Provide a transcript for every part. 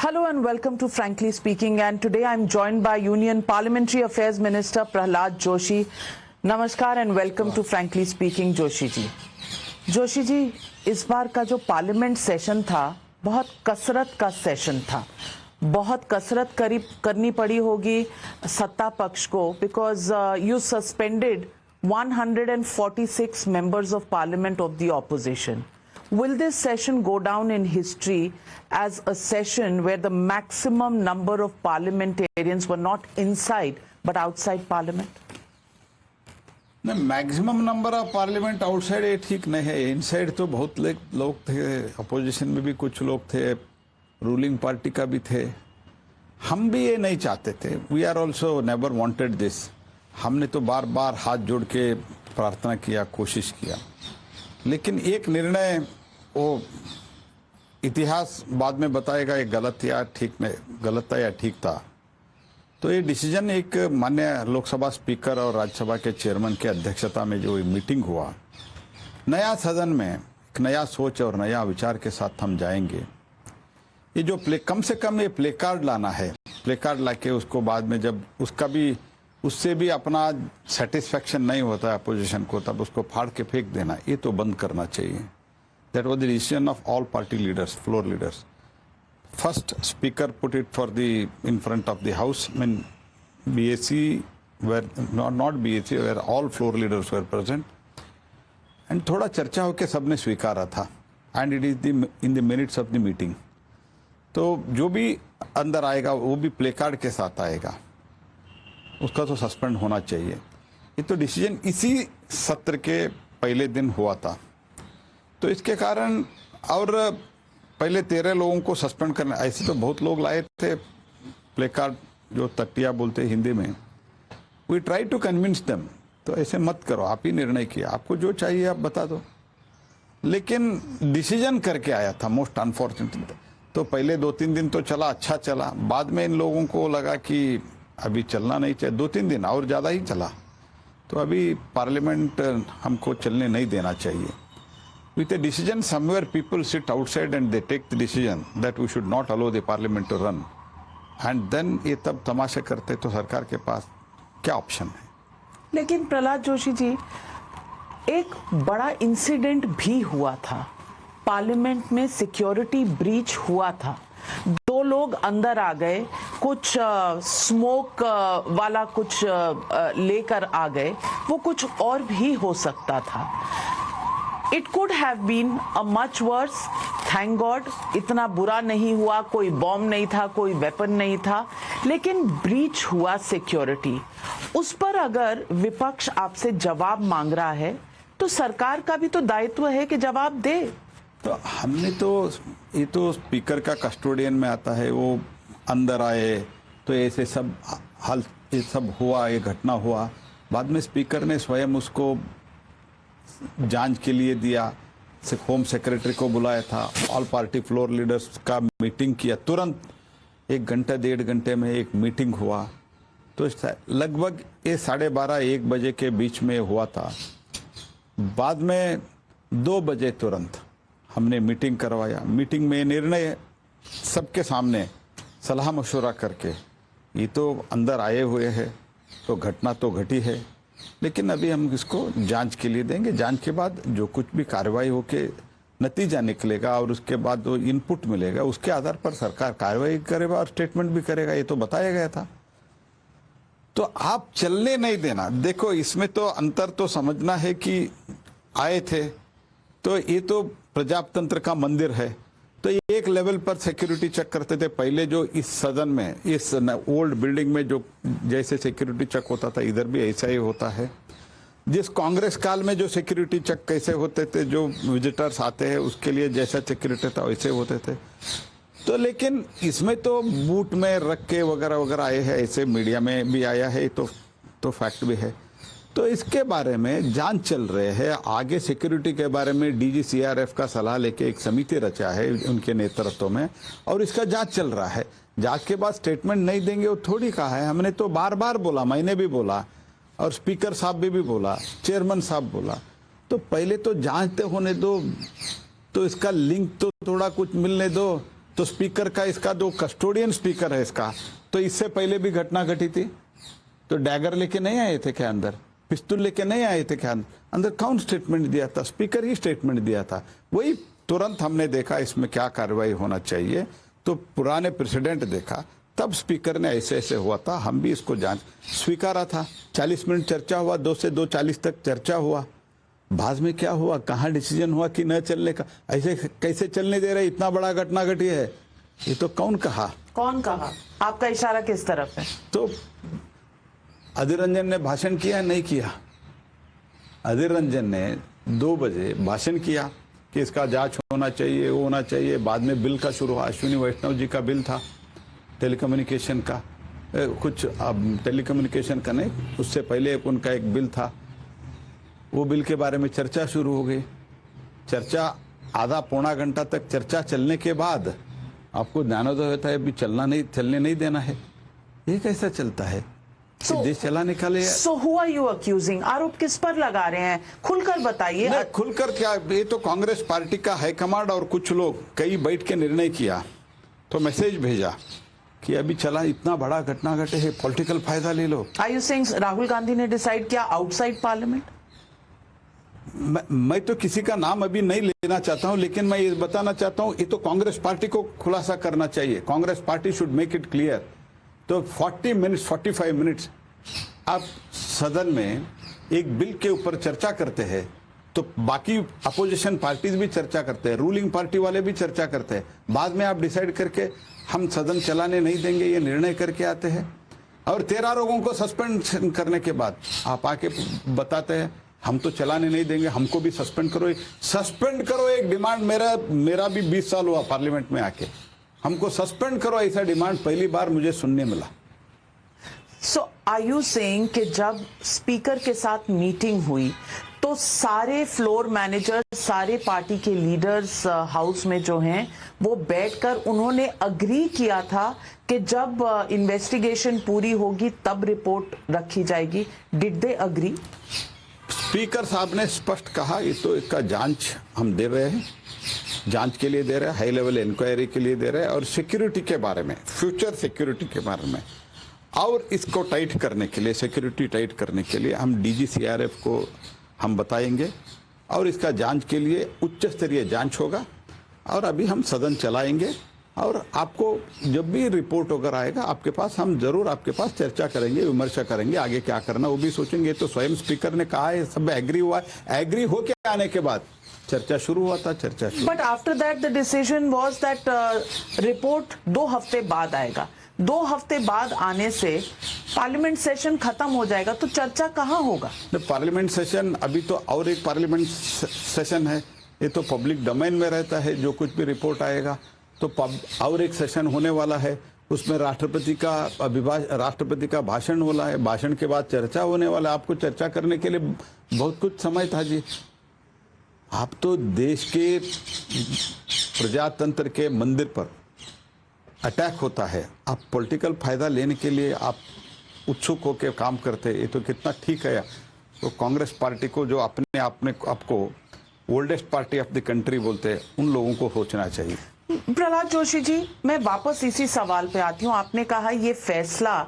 Hello and welcome to Frankly Speaking, and today I'm joined by Union Parliamentary Affairs Minister Prahlad Joshi. Namaskar and welcome to Frankly Speaking, Joshi जी। जोशी जी, इस बार का जो parliament session था बहुत कसरत का session था। बहुत कसरत करनी पड़ी होगी सत्ता पक्ष को, because you suspended 146 members of parliament of the opposition. Will this session go down in history as a session where the maximum number of parliamentarians were not inside but outside parliament? नहीं, maximum number of parliament outside ये ठीक नहीं है। Inside तो बहुत लोग थे, opposition में भी कुछ लोग थे, रूलिंग पार्टी का भी थे। हम भी ये नहीं चाहते थे। We are also never wanted this. हमने तो बार बार हाथ जोड़ के प्रार्थना किया, कोशिश किया, लेकिन एक निर्णय वो इतिहास बाद में बताएगा ये गलत या ठीक नहीं, गलत था या ठीक था। तो ये डिसीजन एक माननीय लोकसभा स्पीकर और राज्यसभा के चेयरमैन की अध्यक्षता में जो मीटिंग हुआ, नया सदन में एक नया सोच और नया विचार के साथ हम जाएंगे। ये जो कम से कम ये प्ले कार्ड लाना है, प्ले कार्ड लाके उसको बाद में जब उससे भी अपना सेटिस्फेक्शन नहीं होता है अपोजिशन को, तब उसको फाड़ के फेंक देना, ये तो बंद करना चाहिए। That was the decision of all party leaders, floor leaders. First speaker put it for in front of the house. I mean, BAC were not BAC, where all floor leaders were present. And थोड़ा चर्चा होके सबने स्वीकारा था. And it is in the minutes of the meeting. तो जो भी अंदर आएगा वो भी प्ले कार्ड के साथ आएगा, उसका तो सस्पेंड होना चाहिए। ये तो डिसीजन इसी सत्र के पहले दिन हुआ था। तो इसके कारण और पहले 13 लोगों को सस्पेंड करना, ऐसे तो बहुत लोग लाए थे प्ले कार्ड, जो तटिया बोलते हैं हिंदी में। We try to convince them, तो ऐसे मत करो, आप ही निर्णय किया, आपको जो चाहिए आप बता दो। लेकिन डिसीजन करके आया था, मोस्ट अनफॉर्चुनेट। तो पहले 2-3 दिन तो चला, अच्छा चला। बाद में इन लोगों को लगा कि अभी चलना नहीं चाहिए, 2-3 दिन और ज़्यादा ही चला। तो अभी पार्लियामेंट हमको चलने नहीं देना चाहिए। With a decision, somewhere people sit outside and they take the decision that we should not allow the parliament to run. And then ये तब तमाशा करते तो सरकार के पास क्या ऑप्शन है? लेकिन प्रहलाद जोशी जी, एक बड़ा इंसिडेंट भी हुआ था। पार्लियामेंट में सिक्योरिटी ब्रीच हुआ था। 2 लोग अंदर आ गए, कुछ स्मोक वाला कुछ लेकर आ गए, वो कुछ और भी हो सकता था। It could have been a much worse. Thank God, इतना बुरा नहीं हुआ, कोई बॉम्ब नहीं था, कोई वेपन नहीं था, लेकिन ब्रीच हुआ सिक्योरिटी। उस पर अगर विपक्ष आपसे जवाब मांग रहा है, तो सरकार का भी तो दायित्व है कि जवाब दे। तो हमने तो ये तो स्पीकर का कस्टोडियन में आता है, वो अंदर आए तो ऐसे सब ये सब हुआ, ये घटना हुआ। बाद में स्पीकर ने स्वयं उसको जांच के लिए दिया, होम सेक्रेटरी को बुलाया था, ऑल पार्टी फ्लोर लीडर्स का मीटिंग किया, तुरंत 1 घंटा 1.5 घंटे में एक मीटिंग हुआ। तो लगभग ये 12:30-1 बजे के बीच में हुआ था। बाद में 2 बजे तुरंत हमने मीटिंग करवाया। मीटिंग में निर्णय सबके सामने सलाह मशवरा करके, ये तो अंदर आए हुए हैं तो घटना तो घटी है, लेकिन अभी हम इसको जांच के लिए देंगे। जांच के बाद जो कुछ भी कार्रवाई होके नतीजा निकलेगा और उसके बाद जो इनपुट मिलेगा, उसके आधार पर सरकार कार्रवाई करेगा और स्टेटमेंट भी करेगा, ये तो बताया गया था। तो आप चलने नहीं देना। देखो, इसमें तो अंतर तो समझना है कि आए थे तो ये तो प्रजातंत्र का मंदिर है, तो एक लेवल पर सिक्योरिटी चेक करते थे। पहले जो इस सदन में, इस ओल्ड बिल्डिंग में जो जैसे सिक्योरिटी चेक होता था, इधर भी ऐसा ही होता है। जिस कांग्रेस काल में जो सिक्योरिटी चेक कैसे होते थे, जो विजिटर्स आते हैं उसके लिए जैसा सिक्योरिटी था वैसे होते थे। तो लेकिन इसमें तो बूट में रख के वगैरह वगैरह आए हैं, ऐसे मीडिया में भी आया है, तो फैक्ट भी है। तो इसके बारे में जांच चल रहे हैं। आगे सिक्योरिटी के बारे में डीजी सीआरएफ का सलाह लेके एक समिति रचा है उनके नेतृत्व में, और इसका जांच चल रहा है। जांच के बाद स्टेटमेंट नहीं देंगे वो थोड़ी कहा है। हमने तो बार बार बोला, मैंने भी बोला और स्पीकर साहब भी बोला, चेयरमैन साहब बोला। तो पहले तो जांच होने दो, तो इसका लिंक तो थोड़ा कुछ मिलने दो। तो स्पीकर का, इसका जो कस्टोडियन स्पीकर है इसका, तो इससे पहले भी घटना घटी थी, तो डैगर लेके नहीं आए थे क्या अंदर, पिस्तौल लेके नहीं आए थे क्या अंदर? कौन स्टेटमेंट दिया था? स्पीकर ही स्टेटमेंट दिया था। वही तुरंत हमने देखा इसमें क्या कार्रवाई होना चाहिए, तो पुराने प्रेसिडेंट देखा, तब स्पीकर ने ऐसे ऐसे हुआ था, हम भी इसको जांच स्वीकारा था। 40 मिनट चर्चा हुआ, 2 से 2:40 तक चर्चा हुआ। बाद में क्या हुआ, कहाँ डिसीजन हुआ कि न चलने का? ऐसे कैसे चलने दे रहे? इतना बड़ा घटना घटी है, ये तो कौन कहा? कौन कहा? आपका इशारा किस तरफ है? तो अधीर रंजन ने भाषण किया, नहीं किया? अधीर रंजन ने 2 बजे भाषण किया कि इसका जांच होना चाहिए, वो होना चाहिए। बाद में बिल का शुरू हुआ, अश्विनी वैष्णव जी का बिल था टेलीकम्युनिकेशन का, कुछ टेलीकम्युनिकेशन का नहीं, उससे पहले उनका एक बिल था, वो बिल के बारे में चर्चा शुरू हो गई। चर्चा आधा पौना घंटा तक चर्चा चलने के बाद आपको ज्ञानोदय होता है, अभी चलने नहीं देना है। ये कैसा चलता है? देश चलाने का लिए। So who are you accusing? आरोप किस पर लगा रहे हैं? खुलकर बताइए। खुलकर क्या, ये तो कांग्रेस पार्टी का हाईकमांड और कुछ लोग कई बैठ के निर्णय किया, तो मैसेज भेजा कि अभी चला, इतना बड़ा घटना घटे है, पॉलिटिकल फायदा ले लो। Are you saying Rahul Gandhi ने डिसाइड किया आउटसाइड पार्लियामेंट? मैं तो किसी का नाम अभी नहीं लेना चाहता हूं, लेकिन मैं ये बताना चाहता हूं, ये तो कांग्रेस पार्टी को खुलासा करना चाहिए। Congress party should make it clear. तो 45 मिनट्स आप सदन में एक बिल के ऊपर चर्चा करते हैं, तो बाकी अपोजिशन पार्टीज भी चर्चा करते हैं, रूलिंग पार्टी वाले भी चर्चा करते हैं। बाद में आप डिसाइड करके हम सदन चलाने नहीं देंगे, ये निर्णय करके आते हैं। और 13 लोगों को सस्पेंड करने के बाद आप आके बताते हैं हम तो चलाने नहीं देंगे, हमको भी सस्पेंड करो। सस्पेंड करो, एक डिमांड मेरा भी 20 साल हुआ पार्लियामेंट में आके, हमको सस्पेंड करो, ऐसा डिमांड पहली बार मुझे सुनने मिला। सो आर यू सेइंग कि जब स्पीकर के साथ मीटिंग हुई तो सारे फ्लोर मैनेजर, सारे पार्टी के लीडर्स हाउस में जो हैं, वो बैठकर उन्होंने अग्री किया था कि जब इन्वेस्टिगेशन पूरी होगी तब रिपोर्ट रखी जाएगी? Did they agree? स्पीकर साहब ने स्पष्ट कहा, ये तो इसका जांच हम दे रहे हैं, जांच के लिए दे रहे हैं, हाई लेवल इंक्वायरी के लिए दे रहे हैं, और सिक्योरिटी के बारे में, फ्यूचर सिक्योरिटी के बारे में, और इसको टाइट करने के लिए, सिक्योरिटी टाइट करने के लिए हम DGCRF को हम बताएंगे, और इसका जांच के लिए उच्च स्तरीय जांच होगा, और अभी हम सदन चलाएंगे, और आपको जब भी रिपोर्ट वगैरह आएगा आपके पास, हम जरूर आपके पास चर्चा करेंगे, विमर्श करेंगे, आगे क्या करना वो भी सोचेंगे। तो स्वयं स्पीकर ने कहा है, सब एग्री हुआ है, एग्री होके आने के बाद चर्चा शुरू हुआ था, चर्चा शुरू। But after that the decision was that report 2 हफ्ते बाद आएगा। 2 हफ्ते बाद आने से पार्लियामेंट सेशन खत्म हो जाएगा, तो चर्चा कहाँ होगा? पार्लियामेंट सेशन, अभी तो और एक पार्लियामेंट सेशन है, ये तो पब्लिक डोमेन में रहता है, जो कुछ भी रिपोर्ट आएगा। तो और एक सेशन होने वाला है, उसमें राष्ट्रपति का भाषण होना है, भाषण के बाद चर्चा होने वाला है। आपको चर्चा करने के लिए बहुत कुछ समय था जी। आप तो देश के प्रजातंत्र के मंदिर पर अटैक होता है, आप पॉलिटिकल फायदा लेने के लिए आप उत्सुक होकर काम करते हैं, ये तो कितना ठीक है। तो कांग्रेस पार्टी को, जो अपने आपको oldest party of the country बोलते हैं, उन लोगों को सोचना चाहिए। प्रहलाद जोशी जी, मैं वापस इसी सवाल पे आती हूँ। आपने कहा ये फैसला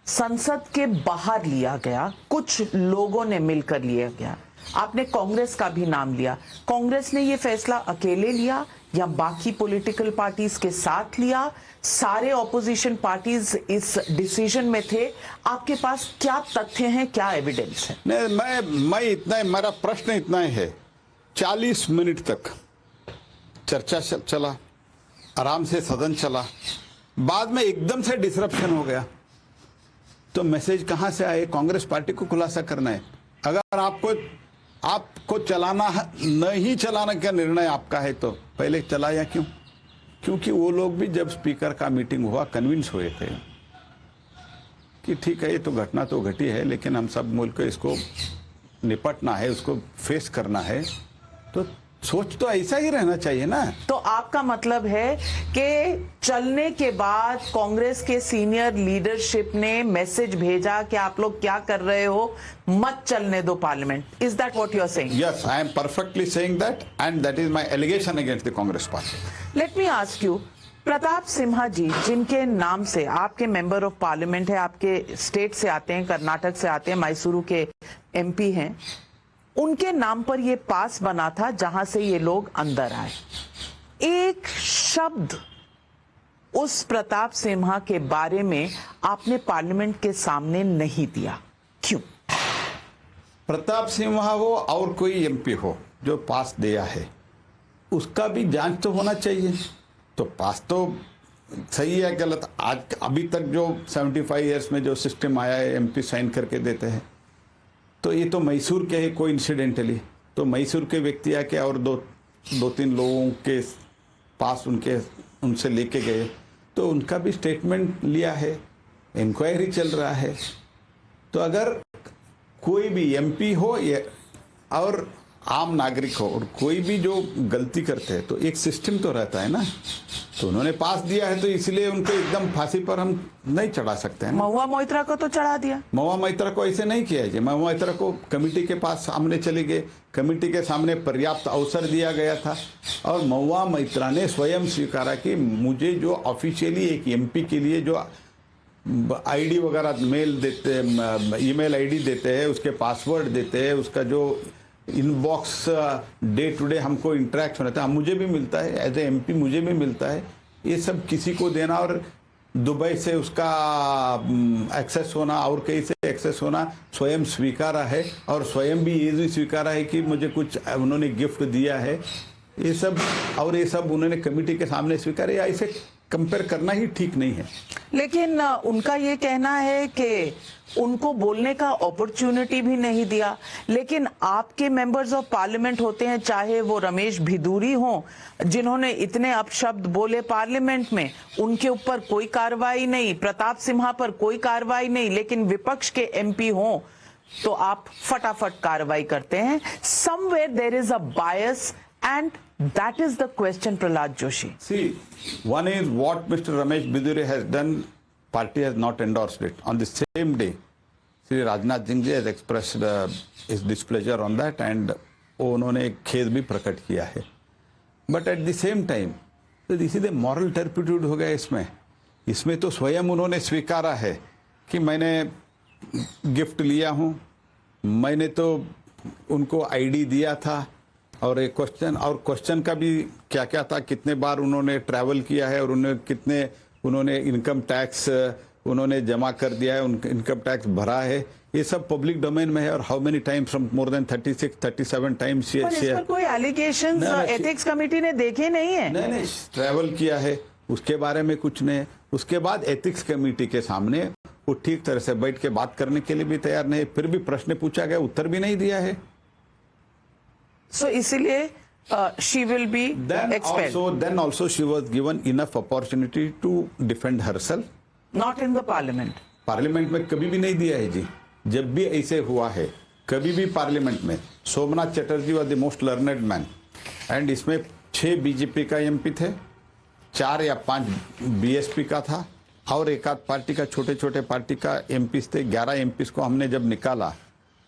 संसद के बाहर लिया गया, कुछ लोगों ने मिलकर लिया गया। आपने कांग्रेस का भी नाम लिया। कांग्रेस ने ये फैसला अकेले लिया या बाकी पॉलिटिकल पार्टीज के साथ लिया? सारे ऑपोजिशन पार्टीज इस डिसीजन में थे? आपके पास क्या तथ्य हैं, क्या एविडेंस है? नहीं, मैं इतना, मेरा प्रश्न इतना ही है, 40 मिनट तक चर्चा चला, आराम से सदन चला, बाद में एकदम से डिसरप्शन हो गया, तो मैसेज कहां से आए? कांग्रेस पार्टी को खुलासा करना है। अगर आपको चलाना, नहीं चलाने का निर्णय आपका है, तो पहले चलाया क्यों? क्योंकि वो लोग भी जब स्पीकर का मीटिंग हुआ कन्विंस हुए थे कि ठीक है, ये तो घटना तो घटी है, लेकिन हम सब मिलकर इसको निपटना है, उसको फेस करना है, तो सोच तो ऐसा ही रहना चाहिए ना। तो आपका मतलब है कि चलने के बाद कांग्रेस के सीनियर लीडरशिप ने मैसेज भेजा कि आप लोग क्या कर रहे हो, मत चलने दो parliament. Is that what you are saying? Yes, I am perfectly saying that, and that is my allegation against the Congress party. Let me ask you, Pratap Simha ji जिनके नाम से आपके मेंबर ऑफ पार्लियामेंट है, आपके स्टेट से आते हैं, कर्नाटक से आते हैं, मैसूरू के एमपी हैं, उनके नाम पर यह पास बना था जहां से ये लोग अंदर आए। एक शब्द उस प्रताप सिम्हा के बारे में आपने पार्लियामेंट के सामने नहीं दिया, क्यों? प्रताप सिंह हो और कोई एमपी हो जो पास दिया है, उसका भी जांच तो होना चाहिए। तो पास तो सही है गलत, आज अभी तक जो 75 इयर्स में जो सिस्टम आया है, एमपी साइन करके देते हैं, तो ये तो मैसूर के है कोई इंसिडेंटली, तो मैसूर के व्यक्ति आके और दो तीन लोगों के पास उनसे लेके गए, तो उनका भी स्टेटमेंट लिया है, इंक्वायरी चल रहा है। तो अगर कोई भी एमपी हो या और आम नागरिक हो और कोई भी जो गलती करते हैं, तो एक सिस्टम तो रहता है ना। तो उन्होंने पास दिया है, तो इसलिए उनको एकदम फांसी पर हम नहीं चढ़ा सकते हैं। महुआ मोइत्रा को तो चढ़ा दिया। महुआ मोइत्रा को ऐसे नहीं किया है। महुआ मोइत्रा को कमेटी के पास सामने चले गए, कमेटी के सामने पर्याप्त अवसर दिया गया था, और महुआ मोइत्रा ने स्वयं स्वीकारा कि मुझे जो ऑफिशियली एक एमपी के लिए जो आईडी वगैरह मेल देते हैं, ईमेल आईडी देते हैं, उसके पासवर्ड देते हैं, उसका जो इनबॉक्स डे टू डे हमको इंटरेक्ट होता है, मुझे भी मिलता है, एज ए एमपी मुझे भी मिलता है, ये सब किसी को देना और दुबई से उसका एक्सेस होना और कहीं से एक्सेस होना स्वयं स्वीकारा है, और स्वयं भी ये भी स्वीकारा है कि मुझे कुछ उन्होंने गिफ्ट दिया है, ये सब, और ये सब उन्होंने कमेटी के सामने स्वीकारा। ऐसे कंपेयर करना ही ठीक नहीं है। लेकिन उनका ये कहना है कि उनको बोलने का अपॉर्चुनिटी भी नहीं दिया। लेकिन आपके मेंबर्स ऑफ पार्लियामेंट होते हैं, चाहे वो रमेश भिदूरी हो जिन्होंने इतने अपशब्द बोले पार्लियामेंट में, उनके ऊपर कोई कार्रवाई नहीं, प्रताप सिम्हा पर कोई कार्रवाई नहीं, लेकिन विपक्ष के एमपी हो तो आप फटाफट कार्रवाई करते हैं। Somewhere there is a bias and that is the question, Prahlad Joshi. See, one is what Mr. Ramesh Bidure has done, party has not endorsed it. On the same day, Sri Rajnath Singh ji has expressed his displeasure on that, and उन्होंने खेद भी प्रकट किया है। But at the same time, तो इसीलिए moral turpitude हो गया इसमें तो स्वयं उन्होंने स्वीकारा है कि मैंने गिफ्ट लिया हूँ, मैंने तो उनको आईडी दिया था, और एक क्वेश्चन का भी क्या क्या था, कितने बार उन्होंने ट्रैवल किया है, और उन्होंने इनकम टैक्स उन्होंने जमा कर दिया है, इनकम टैक्स भरा है, ये सब पब्लिक डोमेन में है। और how many times, from more than 37 times कोई एलिगेशंस एथिक्स कमेटी ने देखे नहीं है। नहीं, ट्रैवल किया है, उसके बारे में कुछ नहीं। उसके बाद एथिक्स कमेटी के सामने वो ठीक तरह से बैठ के बात करने के लिए भी तैयार नहीं, फिर भी प्रश्न पूछा गया, उत्तर भी नहीं दिया है। So इसलिए she will be expelled. Then also she was given enough opportunity to defend herself. Not in the parliament. Parliament में कभी भी नहीं दिया है जी। जब भी ऐसे हुआ है, कभी भी पार्लियामेंट में, Somnath Chatterjee was the most learned man, and इसमें 6 बीजेपी का एमपी थे, 4 या 5 बीएसपी का था, और एक आध पार्टी का, छोटे छोटे पार्टी का एमपी थे। 11 एमपी को हमने जब निकाला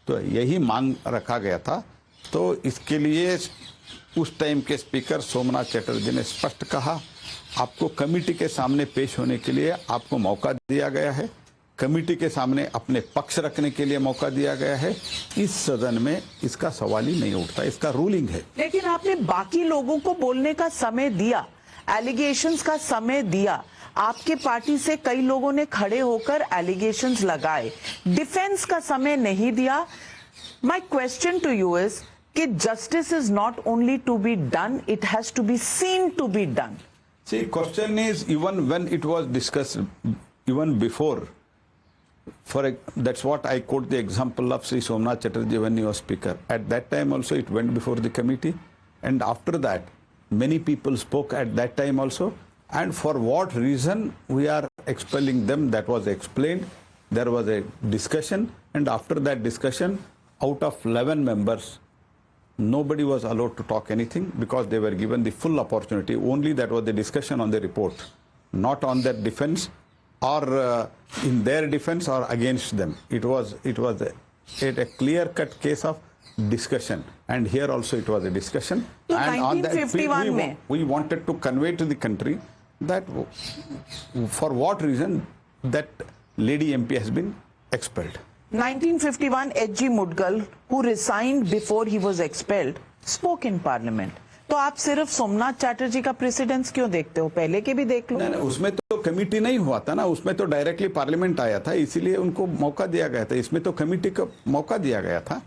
तो यही मांग रखा गया था। तो इसके लिए उस टाइम के स्पीकर सोमनाथ चटर्जी ने स्पष्ट कहा, आपको कमेटी के सामने पेश होने के लिए आपको मौका दिया गया है, कमेटी के सामने अपने पक्ष रखने के लिए मौका दिया गया है, इस सदन में इसका सवाल ही नहीं उठता, इसका रूलिंग है। लेकिन आपने बाकी लोगों को बोलने का समय दिया, एलिगेशंस का समय दिया, आपके पार्टी से कई लोगों ने खड़े होकर एलिगेशंस लगाए, डिफेंस का समय नहीं दिया। My question to you is कि justice is not only to be done, it has to be seen to be done. See, question is, even when it was discussed, even before, that's what I quote the example of Sri Somnath Chatterjee when he was speaker. At that time also it went before the committee, and after that many people spoke at that time also, and for what reason we are expelling them, that was explained. There was a discussion, and after that discussion, out of 11 members, nobody was allowed to talk anything because they were given the full opportunity. Only that was the discussion on the report, not on their defense or in their defense or against them. It was a clear-cut case of discussion, and here also it was a discussion. तो And on that, 1951 में we wanted to convey to the country that for what reason that lady MP has been expelled. 1951 H.G. Mudgal, who resigned before he was expelled, spoke in parliament. तो आप सिर्फ सोमनाथ चैटर्जी का precedence क्यों देखते हो? पहले के भी देख लो। नहीं, उसमें तो कमिटी नहीं हुआ था ना, उसमें तो डायरेक्टली पार्लियामेंट आया था, इसीलिए उनको मौका दिया गया था। इसमें तो कमिटी का मौका दिया गया था।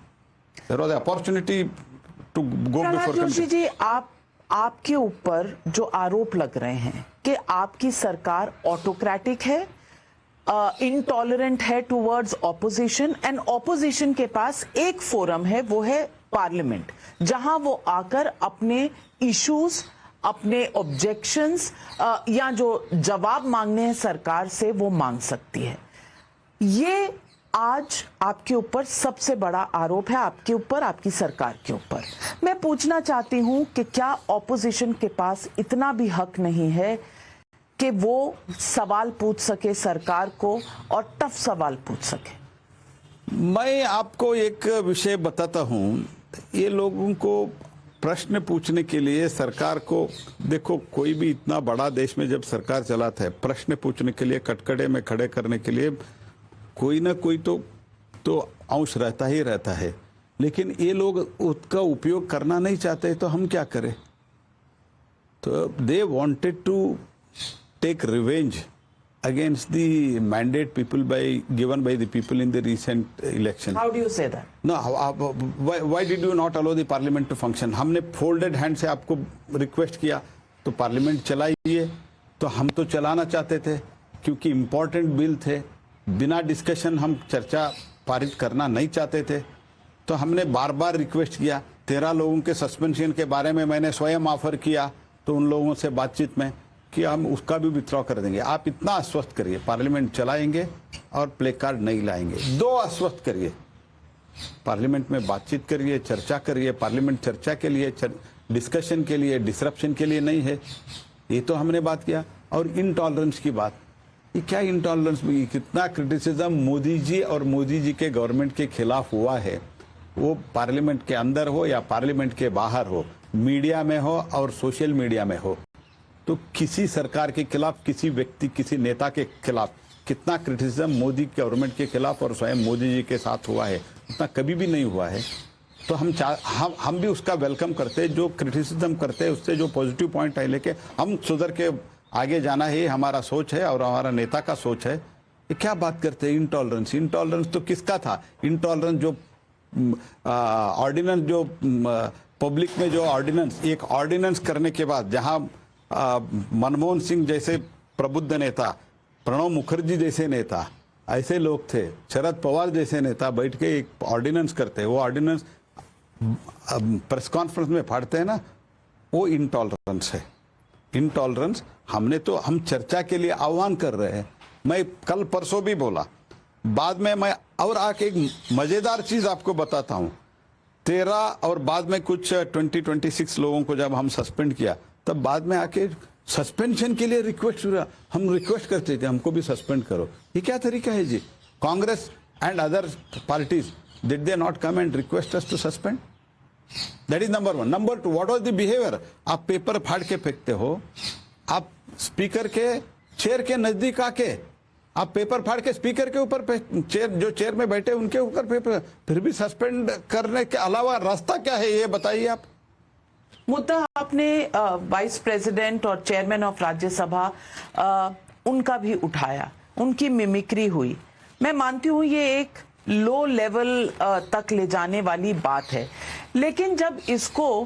There was opportunity to go before Joshi ji, आपके ऊपर जो आरोप लग रहे हैं कि आपकी सरकार ऑटोक्रेटिक है, इंटॉलरेंट है टुवर्ड्स ऑपोजिशन, एंड ऑपोजिशन के पास एक फोरम है, वो है पार्लियामेंट, जहां वो आकर अपने इश्यूज, अपने ऑब्जेक्शंस या जो जवाब मांगने हैं सरकार से, वो मांग सकती है। ये आज आपके ऊपर सबसे बड़ा आरोप है, आपके ऊपर, आपकी सरकार के ऊपर। मैं पूछना चाहती हूं कि क्या ऑपोजिशन के पास इतना भी हक नहीं है कि वो सवाल पूछ सके सरकार को और टफ सवाल पूछ सके? मैं आपको एक विषय बताता हूं, ये लोगों को प्रश्न पूछने के लिए सरकार को, देखो कोई भी इतना बड़ा देश में जब सरकार चलाता है, प्रश्न पूछने के लिए, कटकड़े में खड़े करने के लिए कोई ना कोई तो अंश रहता ही रहता है, लेकिन ये लोग उसका उपयोग करना नहीं चाहते, तो हम क्या करें? तो they wanted to take revenge against the mandate given by the people in the recent election. How do you say that? No, why did you not allow the parliament to function? हमने folded hand से आपको request किया, तो parliament चलाइए, तो हम तो चलाना चाहते थे क्योंकि important bill थे, बिना discussion हम चर्चा पारित करना नहीं चाहते थे, तो हमने बार बार रिक्वेस्ट किया। 13 लोगों के सस्पेंशन के बारे में मैंने स्वयं ऑफर किया, तो उन लोगों से बातचीत में कि हम उसका भी विथड्रॉ कर देंगे, आप इतना आश्वस्त करिए, पार्लियामेंट चलाएंगे और प्ले कार्ड नहीं लाएंगे। 2 आश्वस्त करिए, पार्लियामेंट में बातचीत करिए, चर्चा करिए। पार्लियामेंट चर्चा के लिए, डिस्कशन के लिए, डिसरप्शन के लिए नहीं है। ये तो हमने बात किया। और इनटॉलरेंस की बात, ये क्या इनटॉलरेंस में कितना क्रिटिसिज्म मोदी जी और मोदी जी के गवर्नमेंट के खिलाफ हुआ है, वो पार्लियामेंट के अंदर हो या पार्लियामेंट के बाहर हो, मीडिया में हो और सोशल मीडिया में हो, तो किसी सरकार के खिलाफ, किसी व्यक्ति, किसी नेता के खिलाफ कितना क्रिटिसिज्म मोदी गवर्नमेंट के खिलाफ और स्वयं मोदी जी के साथ हुआ है, उतना कभी भी नहीं हुआ है। तो हम भी उसका वेलकम करते हैं, जो क्रिटिसिज्म करते हैं उससे जो पॉजिटिव पॉइंट है लेके हम सुधर के आगे जाना है, हमारा सोच है और हमारा नेता का सोच है। ये क्या बात करते हैं इंटॉलरेंस? इंटॉलरेंस तो किसका था? इंटॉलरेंस जो ऑर्डिनेंस, जो पब्लिक में जो ऑर्डिनेंस, एक ऑर्डिनेंस करने के बाद जहां मनमोहन सिंह जैसे प्रबुद्ध नेता, प्रणब मुखर्जी जैसे नेता, ऐसे लोग थे, शरद पवार जैसे नेता बैठ के एक ऑर्डिनेंस करते, वो ऑर्डिनेंस प्रेस कॉन्फ्रेंस में फाड़ते हैं ना, वो इंटॉलरेंस है। इंटॉलरेंस हम चर्चा के लिए आह्वान कर रहे हैं। मैं कल परसों भी बोला, बाद में मैं और आके एक मजेदार चीज आपको बताता हूं। 13 और बाद में कुछ 26 लोगों को जब हम सस्पेंड किया, तब बाद में आके सस्पेंशन के लिए रिक्वेस्ट हुआ। हम रिक्वेस्ट करते थे हमको भी सस्पेंड करो। ये क्या तरीका है जी? Congress and other parties, did they not come and request us to suspend? That is number 1। Number 2, what was the behaviour? आप पेपर फाड़ के फेंकते हो, आप स्पीकर के चेयर के नजदीक आके आप पेपर फाड़ के स्पीकर के ऊपर, जो चेयर में बैठे उनके ऊपर पेपर, फिर भी सस्पेंड करने के अलावा रास्ता क्या है, ये बताइए आप। मुद्दा आपने वाइस प्रेसिडेंट और चेयरमैन ऑफ राज्यसभा उनका भी उठाया, उनकी मिमिक्री हुई। मैं मानती हूं ये एक लो लेवल तक ले जाने वाली बात है, लेकिन जब इसको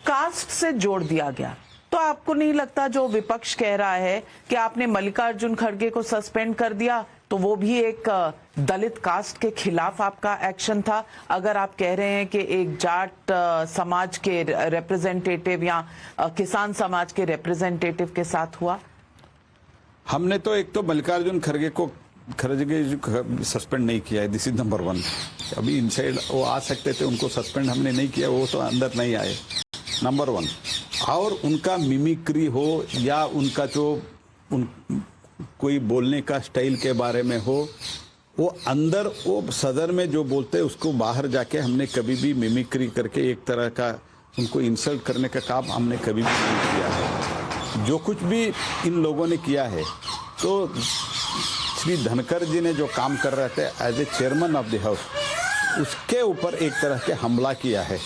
कास्ट से जोड़ दिया गया, तो आपको नहीं लगता जो विपक्ष कह रहा है कि आपने मल्लिकार्जुन खड़गे को सस्पेंड कर दिया, तो वो भी एक दलित कास्ट के खिलाफ आपका एक्शन था? अगर आप कह रहे हैं कि एक जाट समाज के रिप्रेजेंटेटिव या किसान समाज के रिप्रेजेंटेटिव के साथ हुआ। हमने तो एक तो मल्लिकार्जुन खड़गे को खरगे जी को सस्पेंड नहीं किया है, दिस इज नंबर 1। अभी इनसाइड वो आ सकते थे, उनको सस्पेंड हमने नहीं किया, वो तो अंदर नहीं आए, नंबर 1। और उनका मिमिक्री हो या उनका जो कोई बोलने का स्टाइल के बारे में हो, वो अंदर वो सदन में जो बोलते हैं उसको बाहर जाके हमने कभी भी मिमिक्री करके एक तरह का उनको इंसल्ट करने का काम हमने कभी भी नहीं किया है। जो कुछ भी इन लोगों ने किया है, तो श्री धनखड़ जी ने जो काम कर रहे थे as a chairman of the house, उसके ऊपर एक तरह के हमला किया है,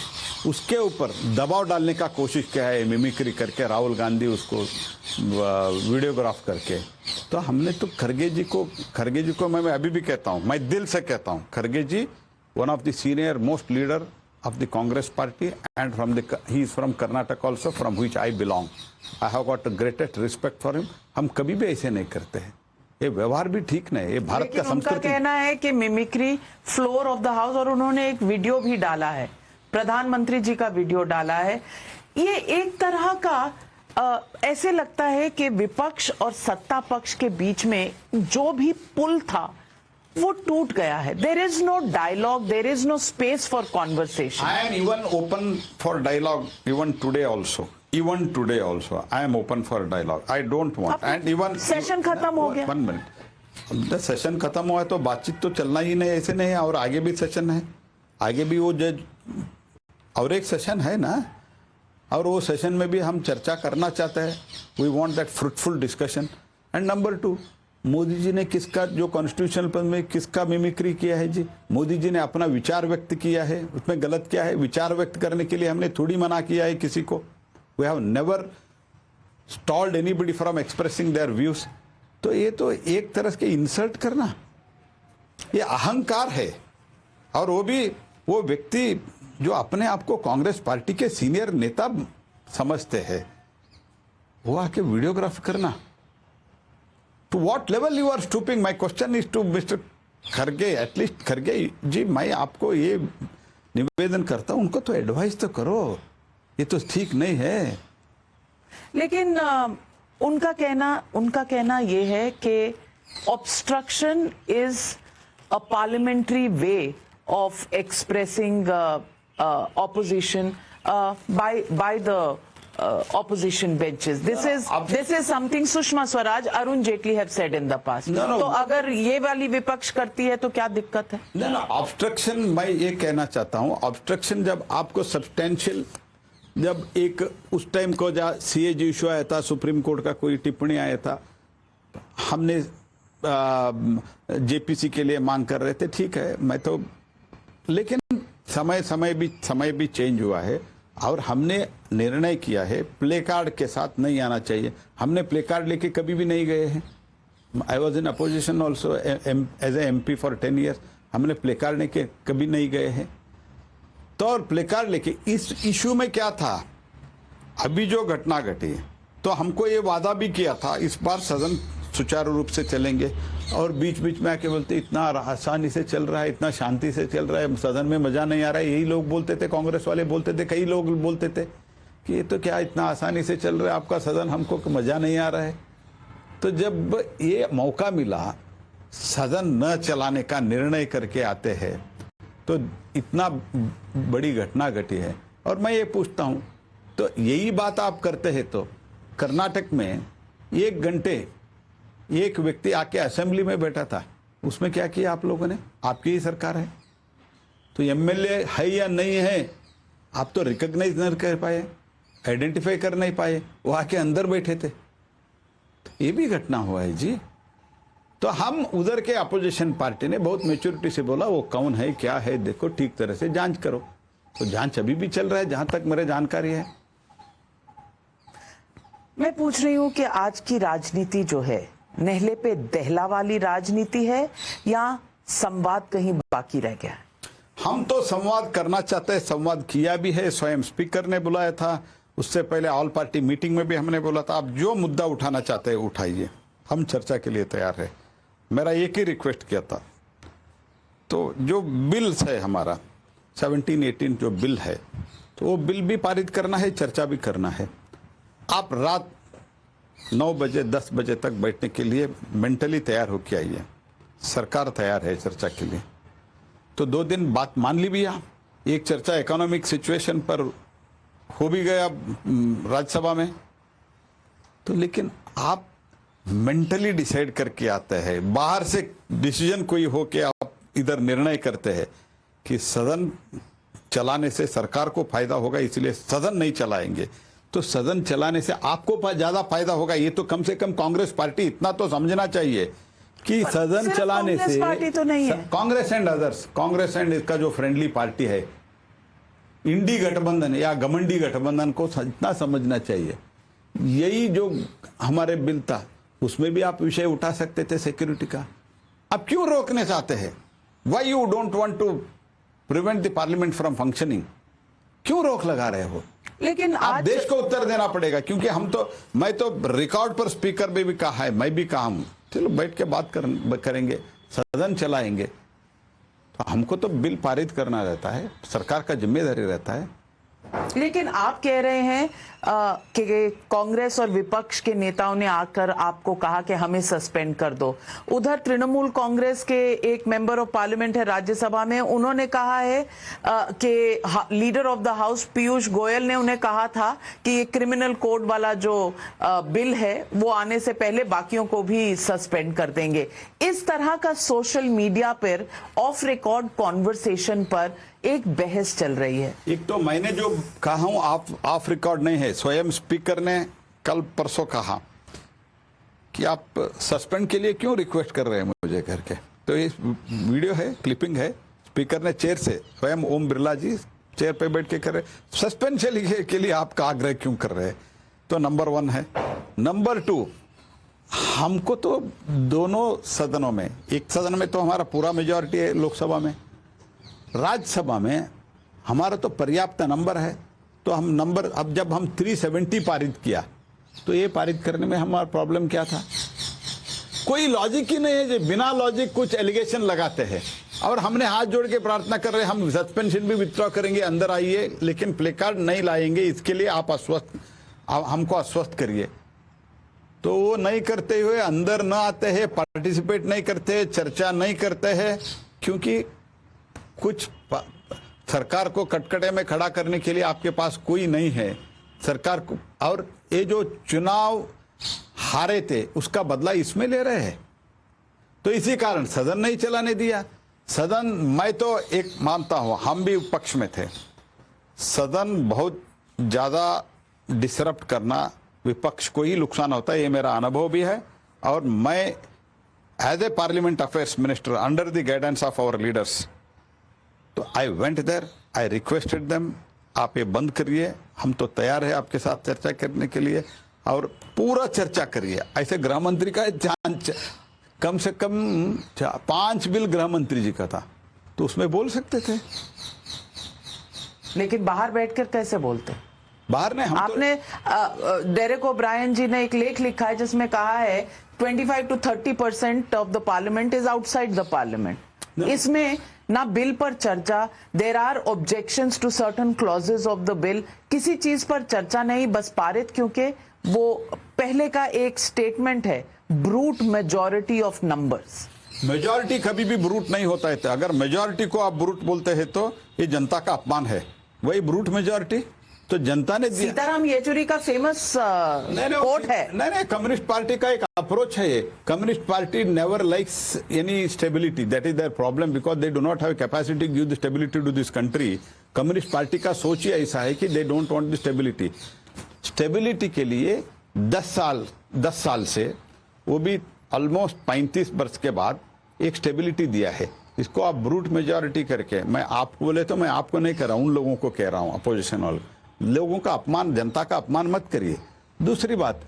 उसके ऊपर दबाव डालने का कोशिश किया है मिमिक्री करके, राहुल गांधी उसको वीडियोग्राफ करके। तो हमने तो खरगे जी को मैं अभी भी कहता हूँ, मैं दिल से कहता हूँ, Kharge ji one of the senior most leader of the Congress party and he is from Karnataka also, from which I belong. I have got the greatest respect for him. हम कभी भी ऐसे नहीं करते हैं, ये व्यवहार भी ठीक नहीं, ये भारत का संस्कृति। उनका कहना है कि mimicry floor of the house, और उन्होंने एक वीडियो भी डाला है, प्रधानमंत्री जी का वीडियो डाला है। ये एक तरह का ऐसे लगता है कि विपक्ष और सत्ता पक्ष के बीच में जो भी पुल था वो टूट गया है। There is no dialogue, there is no space for conversation. I am even open for dialogue, even today also, I am open for dialogue, I don't want. And even session खत्म हो गया, 1 मिनट, सेशन खत्म हुआ है तो बातचीत तो चलना ही नहीं, ऐसे नहीं है। और आगे भी सेशन है, आगे भी वो जज और एक सेशन है ना, और वो सेशन में भी हम चर्चा करना चाहते हैं। We want that fruitful discussion. And number 2, Modi ji ने किसका जो कॉन्स्टिट्यूशनल पद में किसका मिमिक्री किया है जी? मोदी जी ने अपना विचार व्यक्त किया है, उसमें गलत क्या है? विचार व्यक्त करने के लिए हमने थोड़ी मना किया है किसी को। We have never stalled anybody from expressing their views. तो ये तो एक तरह के इंसल्ट करना, ये अहंकार है। और वो भी वो व्यक्ति जो अपने आप को कांग्रेस पार्टी के सीनियर नेता समझते हैं, वो आके वीडियोग्राफी करना। To what level you are stooping? My question is to Mr. Kharge, at least Kharge ji, मैं आपको ये निवेदन करता हूं, उनको तो एडवाइस तो करो, ये तो ठीक नहीं है। लेकिन उनका कहना ये है कि obstruction is a parliamentary way of expressing opposition by the opposition benches. This is something Sushma Swaraj, Arun Jaitley have said in the past. तो अगर ये वाली विपक्ष करती है तो क्या दिक्कत है? ना ऑब्स्ट्रक्शन, मैं ये कहना चाहता हूँ, ऑब्स्ट्रक्शन जब आपको सब्सटेंशियल, जब एक उस टाइम को जब सीएजी इशू आया था, सुप्रीम कोर्ट का कोई टिप्पणी आया था, हमने जेपीसी के लिए मांग कर रहे थे, ठीक है, मैं तो, लेकिन समय भी चेंज हुआ है और हमने निर्णय किया है प्ले कार्ड के साथ नहीं आना चाहिए। हमने प्ले कार्ड लेके कभी भी नहीं गए हैं। I was in opposition also as a MP for 10 years। हमने प्ले कार्ड लेके कभी नहीं गए हैं। तो और प्ले कार्ड लेके इस इशू में क्या था, अभी जो घटना घटी, तो हमको ये वादा भी किया था इस बार सदन सुचारू रूप से चलेंगे, और बीच बीच में आके बोलते इतना आसानी से चल रहा है, इतना शांति से चल रहा है, सदन में मजा नहीं आ रहा है। यही लोग बोलते थे, कांग्रेस वाले बोलते थे, कई लोग बोलते थे कि ये तो क्या इतना आसानी से चल रहा है आपका सदन, हमको मजा नहीं आ रहा है। तो जब ये मौका मिला सदन न चलाने का निर्णय करके आते हैं, तो इतना बड़ी घटना घटी है। और मैं ये पूछता हूँ, तो यही बात आप करते हैं तो कर्नाटक में 1 घंटे एक व्यक्ति आके असेंबली में बैठा था, उसमें क्या किया आप लोगों ने? आपकी ही सरकार है, तो एमएलए है या नहीं है आप तो रिकॉग्नाइज नहीं कर पाए, आइडेंटिफाई कर नहीं पाए, वो आके अंदर बैठे थे। तो ये भी घटना हुआ है जी। तो हम उधर के अपोजिशन पार्टी ने बहुत मेच्योरिटी से बोला वो कौन है क्या है देखो, ठीक तरह से जांच करो। तो जांच अभी भी चल रहा है जहां तक मेरे जानकारी है। मैं पूछ रही हूं कि आज की राजनीति जो है नहले पे दहला वाली राजनीति है या संवाद कहीं बाकी रह गया है? हम तो संवाद करना चाहते हैं, संवाद किया भी है, स्वयं स्पीकर ने बुलाया था, उससे पहले ऑल पार्टी मीटिंग में भी हमने बोला था आप जो मुद्दा उठाना चाहते हैं उठाइए, हम चर्चा के लिए तैयार है। मेरा एक ही रिक्वेस्ट किया था, तो जो बिल्स है हमारा 17-18 जो बिल है, तो वो बिल भी पारित करना है, चर्चा भी करना है। आप रात 9 बजे 10 बजे तक बैठने के लिए मेंटली तैयार होके आइए। सरकार तैयार है चर्चा के लिए, तो 2 दिन बात मान ली भी। एक चर्चा इकोनॉमिक सिचुएशन पर हो भी गया राज्यसभा में, तो लेकिन आप मेंटली डिसाइड करके आते हैं, बाहर से डिसीजन कोई हो के आप इधर निर्णय करते हैं कि सदन चलाने से सरकार को फायदा होगा इसलिए सदन नहीं चलाएंगे, तो सदन चलाने से आपको ज्यादा फायदा होगा। ये तो कम से कम कांग्रेस पार्टी इतना तो समझना चाहिए कि सदन चलाने से पार्टी तो नहीं है, Congress and others, Congress and इसका जो फ्रेंडली पार्टी है इंडी गठबंधन या घमंडी गठबंधन को इतना समझना चाहिए। यही जो हमारे बिल था उसमें भी आप विषय उठा सकते थे सिक्योरिटी का, आप क्यों रोकने चाहते हैं? Why you don't want to prevent the parliament from functioning, क्यों रोक लगा रहे हो? लेकिन आप आज देश को उत्तर देना पड़ेगा, क्योंकि मैं तो रिकॉर्ड पर स्पीकर में भी कहा है, मैं भी कहा हूं, चलो बैठ के बात करेंगे, सदन चलाएंगे, तो हमको तो बिल पारित करना रहता है, सरकार का जिम्मेदारी रहता है। लेकिन आप कह रहे हैं कि कांग्रेस और विपक्ष के नेताओं ने आकर आपको कहा कि हमें सस्पेंड कर दो। उधर तृणमूल कांग्रेस के एक मेंबर ऑफ पार्लियामेंट है राज्यसभा में, उन्होंने कहा है कि leader of the house Piyush Goyal ने उन्हें कहा था कि ये क्रिमिनल कोड वाला जो बिल है वो आने से पहले बाकियों को भी सस्पेंड कर देंगे। इस तरह का सोशल मीडिया पर ऑफ रिकॉर्ड कॉन्वर्सेशन पर एक बहस चल रही है। एक तो मैंने जो कहा हूं ऑफ रिकॉर्ड नहीं है, स्वयं स्पीकर ने कल परसों कहा कि आप सस्पेंड के लिए क्यों रिक्वेस्ट कर रहे हैं मुझे करके। तो ये वीडियो है, क्लिपिंग है, स्पीकर ने चेयर से स्वयं ओम बिरला जी चेयर पे बैठ के कर रहे, सस्पेंशन के लिए आपका आग्रह क्यों कर रहे हैं? तो नंबर 1 है। नंबर 2, हमको तो दोनों सदनों में, एक सदन में तो हमारा पूरा मेजोरिटी है लोकसभा में, राज्यसभा में हमारा तो पर्याप्त नंबर है, तो हम नंबर, अब जब हम 370 पारित किया तो ये पारित करने में हमारा प्रॉब्लम क्या था? कोई लॉजिक ही नहीं है, जो बिना लॉजिक कुछ एलिगेशन लगाते हैं। और हमने हाथ जोड़ के प्रार्थना कर रहे हैं, हम सस्पेंशन भी विथड्रॉ करेंगे, अंदर आइए, लेकिन प्ले कार्ड नहीं लाएंगे, इसके लिए आप हमको आश्वस्त करिए। तो वो नहीं करते हुए अंदर न आते हैं, पार्टिसिपेट नहीं करते, चर्चा नहीं करते हैं, क्योंकि कुछ सरकार को कटकटे में खड़ा करने के लिए आपके पास कोई नहीं है सरकार को। और ये जो चुनाव हारे थे उसका बदला इसमें ले रहे हैं, तो इसी कारण सदन नहीं चलाने दिया। सदन, मैं तो एक मानता हूं, हम भी पक्ष में थे, सदन बहुत ज्यादा डिसरप्ट करना विपक्ष को ही नुकसान होता है, ये मेरा अनुभव भी है। और मैं as a parliament affairs minister under the guidance of our leaders, तो I went there, I requested them, आप ये बंद करिए, हम तो तैयार है आपके साथ चर्चा करने के लिए, और पूरा चर्चा करिए। ऐसे गृह मंत्री का कम से कम 5 बिल गृह मंत्री जी का था, तो उसमें बोल सकते थे, लेकिन बाहर बैठकर कैसे बोलते? बाहर ने आपने डेरेक ओब्रायन जी ने एक लेख लिखा है जिसमें कहा है 25 to 30% of the parliament is outside the parliament. इसमें ना बिल पर चर्चा, there are objections to certain clauses of the bill, किसी चीज पर चर्चा नहीं, बस पारित, क्योंकि वो पहले का एक स्टेटमेंट है, brute majority of numbers. Majority कभी भी ब्रूट नहीं होता है, अगर मेजॉरिटी को आप ब्रूट बोलते हैं तो ये जनता का अपमान है। वही ब्रूट मेजॉरिटी तो जनता ने दिया। सीताराम येचुरी का फेमस कोट है। नहीं, कम्युनिस्ट पार्टी का एक अप्रोच है ये। Communist party never likes any stability, that is their problem, because they do not have capacity to give the stability to this country. Communist party का सोच ही ऐसा है कि they don't want the stability. Stability के लिए 10 साल से, वो भी ऑलमोस्ट 35 वर्ष के बाद एक स्टेबिलिटी दिया है। इसको आप ब्रूट मेजॉरिटी करके, मैं आपको बोले तो मैं आपको नहीं कह रहा हूं, उन लोगों को कह रहा हूं, अपोजिशन वाले लोगों का अपमान, जनता का अपमान मत करिए। दूसरी बात,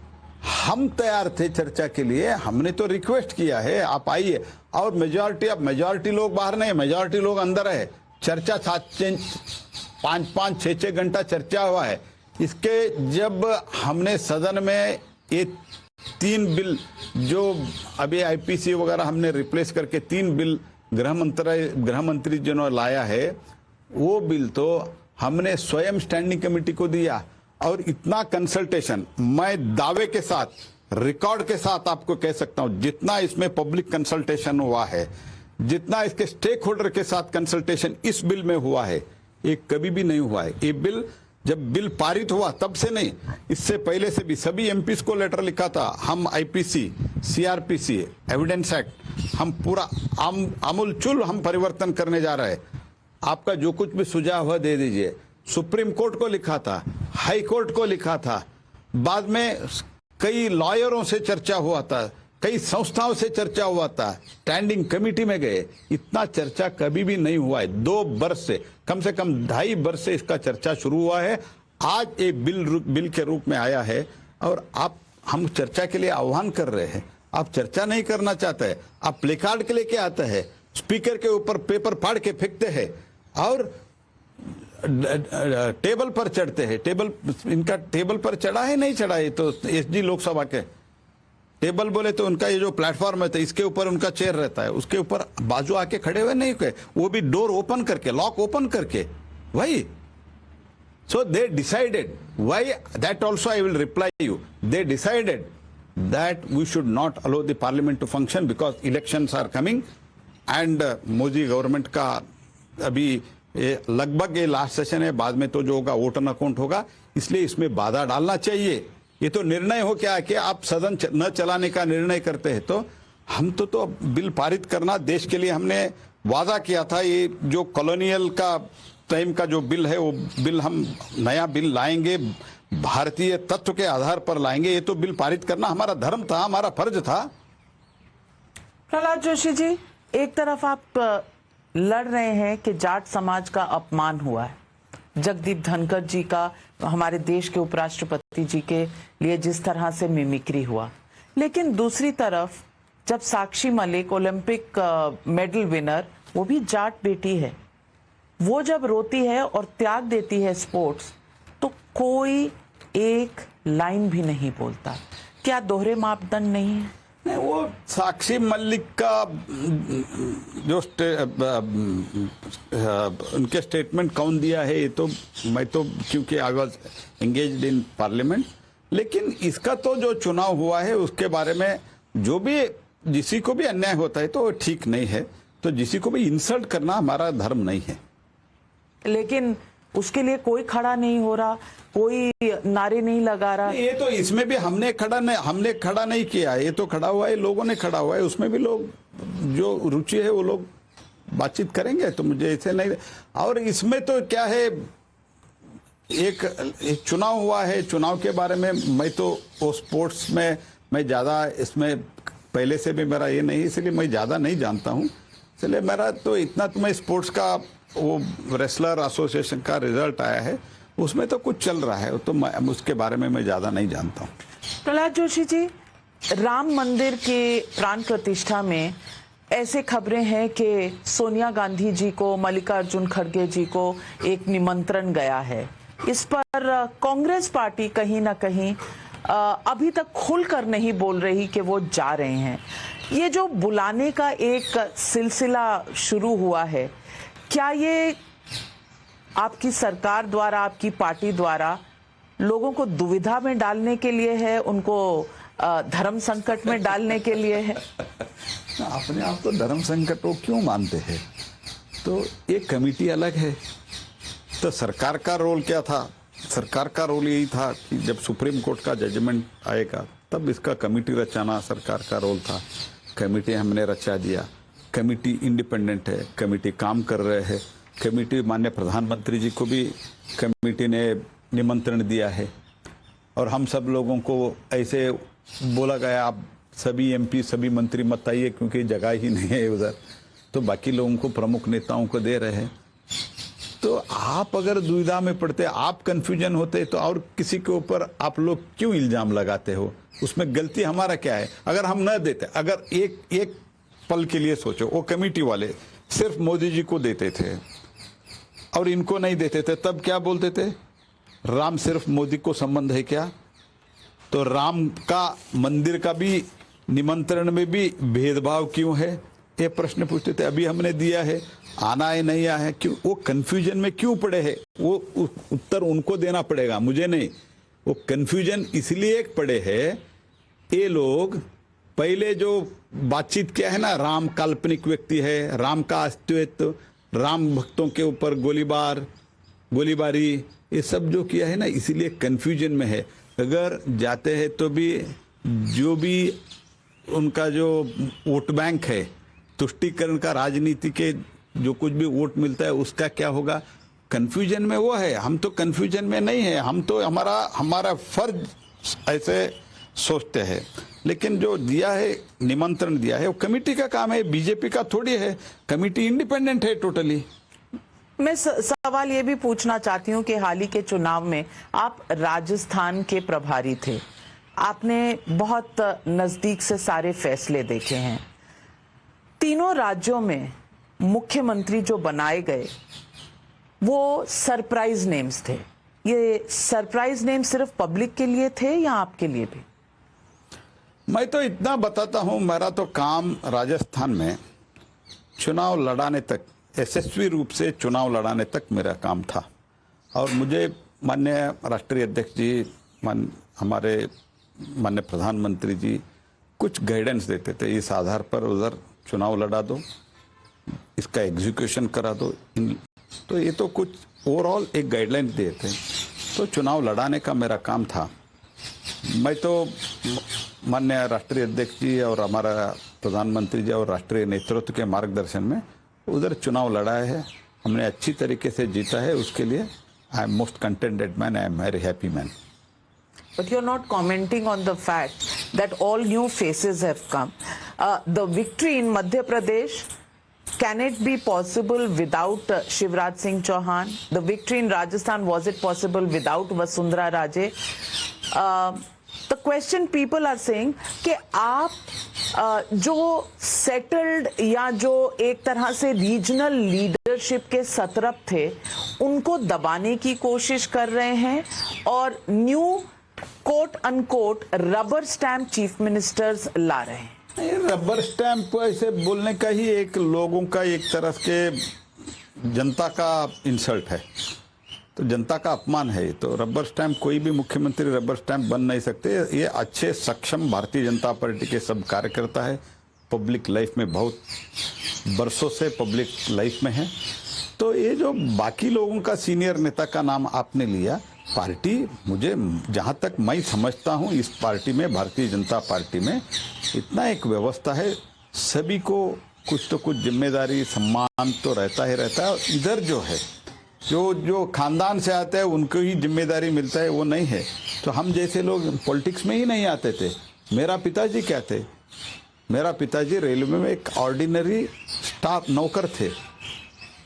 हम तैयार थे चर्चा के लिए, हमने तो रिक्वेस्ट किया है आप आइए, और मेजॉरिटी, अब मेजॉरिटी लोग बाहर नहीं, मेजॉरिटी लोग अंदर है। चर्चा 5-5, 6-6 घंटा चर्चा हुआ है। इसके जब हमने सदन में ये 3 बिल जो अभी आईपीसी वगैरह हमने रिप्लेस करके 3 बिल गृह मंत्री जो ने लाया है, वो बिल तो हमने स्वयं स्टैंडिंग कमेटी को दिया, और इतना कंसल्टेशन, मैं दावे के साथ रिकॉर्ड के साथ आपको कह सकता हूं, जितना इसमें पब्लिक कंसल्टेशन हुआ है, जितना इसके स्टेक होल्डर के साथ कंसल्टेशन इस बिल में हुआ है, ये कभी भी नहीं हुआ है। ये बिल जब बिल पारित हुआ तब से नहीं, इससे पहले से भी सभी एमपीस को लेटर लिखा था, हम आईपीसी, सीआरपीसी, एविडेंस एक्ट, हम पूरा आमूलचूल हम परिवर्तन करने जा रहे हैं। आपका जो कुछ भी सुझाव है दे दीजिए। सुप्रीम कोर्ट को लिखा था, हाई कोर्ट को लिखा था, बाद में कई लॉयरों से चर्चा हुआ था, कई संस्थाओं से चर्चा हुआ था, स्टैंडिंग कमेटी में गए। इतना चर्चा कभी भी नहीं हुआ है। 2 वर्ष से कम 2.5 वर्ष से इसका चर्चा शुरू हुआ है। आज एक बिल के रूप में आया है और हम चर्चा के लिए आह्वान कर रहे हैं। आप चर्चा नहीं करना चाहते हैं, आप प्ले कार्ड के लेके आते हैं, स्पीकर के ऊपर पेपर फाड़ के फेंकते हैं और टेबल पर चढ़ते हैं। इनका टेबल पर चढ़ा है नहीं चढ़ा है, तो एसजी लोकसभा के टेबल बोले तो उनका ये जो प्लेटफॉर्म है, तो इसके ऊपर उनका चेयर रहता है, उसके ऊपर बाजू आके खड़े हुए नहीं हुए, वो भी डोर ओपन करके, लॉक ओपन करके। वही so they decided, why that also I will reply you, they decided that we should not allow the parliament to function because elections are coming and Modi government का अभी लगभग ये last session है, बाद में तो जो होगा वोट ऑन अकाउंट होगा, इसलिए इसमें बाधा डालना चाहिए। ये तो निर्णय हो क्या कि आप सदन न चलाने का निर्णय करते हैं, तो हम तो बिल पारित करना देश के लिए हमने वादा किया था। ये जो कॉलोनियल का टाइम का जो बिल है, वो बिल हम नया बिल लाएंगे, भारतीय तत्व के आधार पर लाएंगे। ये तो बिल पारित करना हमारा धर्म था, हमारा फर्ज था। प्रहलाद जोशी जी, एक तरफ आप लड़ रहे हैं कि जाट समाज का अपमान हुआ है, जगदीप धनखड़ जी का हमारे देश के उपराष्ट्रपति जी के लिए जिस तरह से मिमिक्री हुआ, लेकिन दूसरी तरफ जब Sakshi Malik Olympic medal winner, वो भी जाट बेटी है, वो जब रोती है और त्याग देती है स्पोर्ट्स, तो कोई एक लाइन भी नहीं बोलता। क्या दोहरे मापदंड नहीं है? नहीं, वो साक्षी मलिक का जो उनके स्टेटमेंट कौन दिया है, ये तो मैं तो क्योंकि I was engaged in parliament, लेकिन इसका तो जो चुनाव हुआ है उसके बारे में जो भी जिसी को भी अन्याय होता है तो ठीक नहीं है, तो जिसी को भी इंसल्ट करना हमारा धर्म नहीं है। लेकिन उसके लिए कोई खड़ा नहीं हो रहा, कोई नारे नहीं लगा रहा। ये तो इसमें भी हमने खड़ा नहीं किया, ये तो खड़ा हुआ है, लोगों ने खड़ा हुआ है, उसमें भी लोग जो रुचि है वो लोग बातचीत करेंगे, तो मुझे ऐसे नहीं। और इसमें तो क्या है, एक चुनाव हुआ है, चुनाव के बारे में मैं तो वो स्पोर्ट्स में मैं ज्यादा इसमें पहले से भी मेरा ये नहीं, इसलिए मैं ज्यादा नहीं जानता हूँ, इसलिए मेरा तो इतना तो मैं स्पोर्ट्स का वो रेसलर एसोसिएशन का रिजल्ट आया है, उसमें तो कुछ चल रहा है, तो मैं उसके बारे में मैं ज्यादा नहीं जानता हूँ। प्रहलाद जोशी जी, राम मंदिर के प्राण प्रतिष्ठा में ऐसे खबरें हैं कि सोनिया गांधी जी को, मल्लिकार्जुन खड़गे जी को एक निमंत्रण गया है। इस पर कांग्रेस पार्टी कहीं ना कहीं अभी तक खुलकर नहीं बोल रही कि वो जा रहे हैं। ये जो बुलाने का एक सिलसिला शुरू हुआ है, क्या ये आपकी सरकार द्वारा, आपकी पार्टी द्वारा लोगों को दुविधा में डालने के लिए है, उनको धर्म संकट में डालने के लिए है? अपने आप तो धर्म संकट वो क्यों मानते हैं? तो एक कमेटी अलग है, तो सरकार का रोल क्या था? सरकार का रोल यही था कि जब सुप्रीम कोर्ट का जजमेंट आएगा तब इसका कमेटी रचाना सरकार का रोल था। कमेटी हमने रचा दिया, कमेटी इंडिपेंडेंट है, कमेटी काम कर रहे हैं, कमेटी माननीय प्रधानमंत्री जी को भी कमेटी ने निमंत्रण दिया है, और हम सब लोगों को ऐसे बोला गया आप सभी एमपी सभी मंत्री मत आइए क्योंकि जगह ही नहीं है उधर, तो बाकी लोगों को प्रमुख नेताओं को दे रहे हैं। तो आप अगर दुविधा में पड़ते, आप कंफ्यूजन होते, तो और किसी के ऊपर आप लोग क्यों इल्जाम लगाते हो? उसमें गलती हमारा क्या है? अगर हम न देते, अगर एक पल के लिए सोचो, वो कमेटी वाले सिर्फ मोदी जी को देते थे और इनको नहीं देते थे, तब क्या बोलते थे? राम सिर्फ मोदी को संबंध है क्या? तो राम का मंदिर का भी निमंत्रण में भी भेदभाव क्यों है, ये प्रश्न पूछते थे। अभी हमने दिया है, आना है नहीं आया है, क्यों? वो कंफ्यूजन में क्यों पड़े हैं? वो उत्तर उनको देना पड़ेगा, मुझे नहीं। वो कंफ्यूजन इसलिए पड़े है ये लोग पहले जो बातचीत किया है ना, राम काल्पनिक व्यक्ति है, राम का अस्तित्व, राम भक्तों के ऊपर गोलीबारी, ये सब जो किया है ना, इसीलिए कंफ्यूजन में है। अगर जाते हैं तो भी जो भी उनका जो वोट बैंक है, तुष्टीकरण का राजनीति के जो कुछ भी वोट मिलता है उसका क्या होगा, कंफ्यूजन में वो है। हम तो कंफ्यूजन में नहीं है, हम तो हमारा फर्ज ऐसे सोचते हैं। लेकिन जो दिया है, निमंत्रण दिया है, वो कमेटी का काम है, बीजेपी का थोड़ी है। कमेटी इंडिपेंडेंट है टोटली। मैं सवाल ये भी पूछना चाहती हूँ कि हाल ही के चुनाव में आप राजस्थान के प्रभारी थे, आपने बहुत नजदीक से सारे फैसले देखे हैं। तीनों राज्यों में मुख्यमंत्री जो बनाए गए वो सरप्राइज नेम्स थे। ये सरप्राइज नेम सिर्फ पब्लिक के लिए थे या आपके लिए भी? मैं तो इतना बताता हूं, मेरा तो काम राजस्थान में चुनाव लड़ाने तक, यशस्वी रूप से चुनाव लड़ाने तक मेरा काम था। और मुझे माननीय राष्ट्रीय अध्यक्ष जी, हमारे माननीय प्रधानमंत्री जी कुछ गाइडेंस देते थे, इस आधार पर उधर चुनाव लड़ा दो, इसका एग्जीक्यूशन करा दो। तो ये तो कुछ ओवरऑल एक गाइडलाइन दिए थे, तो चुनाव लड़ाने का मेरा काम था। मैं तो माननीय राष्ट्रीय अध्यक्ष जी और हमारा प्रधानमंत्री जी और राष्ट्रीय नेतृत्व के मार्गदर्शन में उधर चुनाव लड़ाया है, हमने अच्छी तरीके से जीता है। उसके लिए I am most contented man, I am very happy man. But you're not commenting on the fact that all new faces have come. The victory in Madhya Pradesh, can it be possible without Shivraj Singh Chauhan? The victory in Rajasthan, was it possible without Vasundhara Raje? The question people are saying कि आप जो settled या जो एक तरह से regional leadership के सतरप थे उनको दबाने की कोशिश कर रहे हैं और new quote unquote rubber stamp chief ministers ला रहे हैं। रबर स्टैम्प ऐसे बोलने का ही एक लोगों का एक तरफ के जनता का इंसल्ट है, तो जनता का अपमान है। तो रबर स्टैम्प, कोई भी मुख्यमंत्री रबर स्टैम्प बन नहीं सकते। ये अच्छे सक्षम भारतीय जनता पार्टी के सब कार्यकर्ता है, पब्लिक लाइफ में बहुत बरसों से पब्लिक लाइफ में है। तो ये जो बाकी लोगों का सीनियर नेता का नाम आपने लिया, पार्टी, मुझे जहां तक मैं समझता हूं, इस पार्टी में, भारतीय जनता पार्टी में इतना एक व्यवस्था है, सभी को कुछ तो कुछ जिम्मेदारी सम्मान तो रहता ही रहता है। इधर जो है, जो खानदान से आता है उनको ही जिम्मेदारी मिलता है, वो नहीं है। तो हम जैसे लोग पॉलिटिक्स में ही नहीं आते थे। मेरा पिताजी क्या थे, मेरा पिताजी रेलवे में एक ऑर्डिनरी स्टाफ नौकर थे।